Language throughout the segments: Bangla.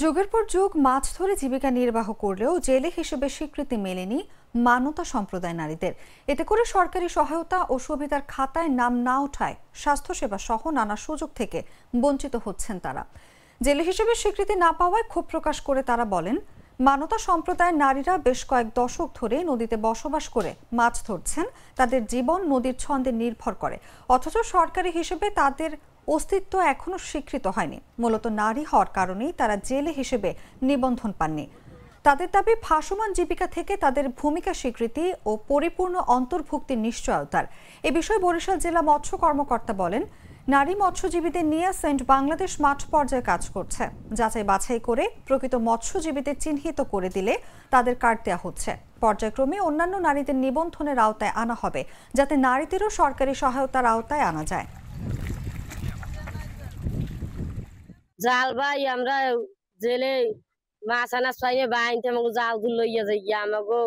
যুগের পর যুগ মাছ ধরে জীবিকা নির্বাহ করলেও জেলে হিসেবে স্বীকৃতি মেলেনি মানতা সম্প্রদায় নারীদের। এতে করে সরকারি সহায়তা ও সুবিধার খাতায় নাম না ওঠায় স্বাস্থ্যসেবা সহ নানা সুযোগ থেকে বঞ্চিত হচ্ছেন তারা। জেলে হিসেবে স্বীকৃতি না পাওয়ায় ক্ষোভ প্রকাশ করে তারা বলেন, মানতা সম্প্রদায়ের নারীরা বেশ কয়েক দশক ধরে নদীতে বসবাস করে মাছ ধরছেন। তাদের জীবন নদীর ছন্দে নির্ভর করে, অথচ সরকারি হিসেবে তাদের অস্তিত্ব এখনো স্বীকৃত হয়নি। মূলত নারী হওয়ার কারণেই তারা জেলে হিসেবে নিবন্ধন পাননি। তাদের দাবি, ভাসমান জীবিকা থেকে তাদের ভূমিকা স্বীকৃতি ও পরিপূর্ণ অন্তর্ভুক্তির নিশ্চয়তার। এ বিষয়ে বরিশাল জেলা মৎস্য কর্মকর্তা বলেন, নারী মৎস্যজীবীদের নিয়ে সেন্ট বাংলাদেশ মাঠ পর্যায়ে কাজ করছে। যাচাই বাছাই করে প্রকৃত মৎস্যজীবীদের চিহ্নিত করে দিলে তাদের কার্ড দেওয়া হচ্ছে। পর্যায়ক্রমে অন্যান্য নারীদের নিবন্ধনের আওতায় আনা হবে, যাতে নারীদেরও সরকারি সহায়তার আওতায় আনা যায়। জাল ভাই আমরা জেলে মাছ আনাজ পাইয়ে বাইনতে আমাকে জাল দুল লইয়া যাই, আমাকে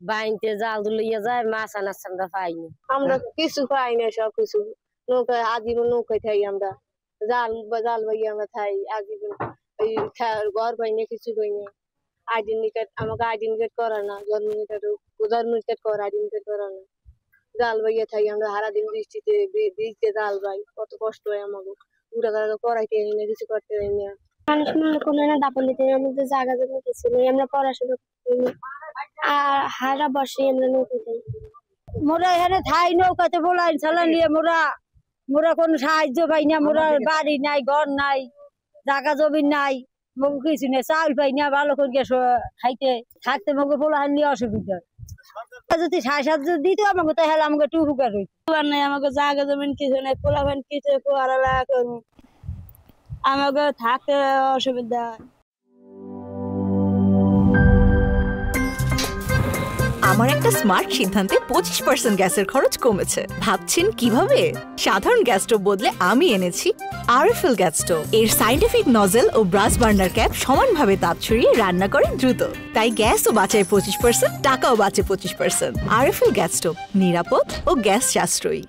বাইনতে জাল দুল লইয়া যায়, মাছ আনাজ আমরা পাইনি। আমরা কিছু পাই না, সব কিছু নৌকা আজীবন নৌকায় থাই। আমরা জাল ভাই আমরা থাই আজীবন। ওই ঘর পাই না, কিছু পাই না। আইডেন্টি কার্ড আমাকে আইডেন্টি কার্ড করা না, জন্ম কার্ড করা, আইডেন্টি কার্ড করা না। জাল ভাইয়া থাই আমরা সারাদিন বৃষ্টিতে ভিজতে জাল ভাই, কত কষ্ট হয় আমাকে। পুরা করাইতে না, কিছু করতে হয় না। মানুষ মনে করলে না দাপন দিতে আমাদের জায়গা জমি কিছু নেই, আমরা পড়াশোনা করি আর হারা বসে আমরা নৌকাতে। মোরা এখানে থাই নৌকাতে বলাই চালান নিয়ে মোরা কোনো সাহায্য পাই না। মোরা বাড়ি নাই, ঘর নাই, জায়গা জমি নাই, মগু কিছু নেই, চাউল পাই না ভালো করে খাইতে থাকতে। মগু পোলাহান নিয়ে অসুবিধা। যদি সাহায্য দিত আমাকে, তাহলে আমাকে একটু উপকার হইত। নাই আমাকে জায়গা জমিন কিছু নেই, পোলাপান কিছু পড়ালেখা করবো, আমাকে থাকতে অসুবিধা। আমার একটা স্মার্ট সিদ্ধান্তে 25% গ্যাসের খরচ কমেছে। ভাবছেন কিভাবে? সাধারণ গ্যাস স্টোভ বদলে আমি এনেছি আরএফএল গ্যাস স্টোভ। এর সাইন্টিফিক নজল ও ব্রাস বার্নার ক্যাপ সমানভাবে তাপ ছড়িয়ে রান্না করে দ্রুত। তাই গ্যাসও বাঁচায় 25%, টাকাও বাঁচে 25%। আরএফএল গ্যাস স্টোভ নিরাপদ ও গ্যাস সাশ্রয়ী।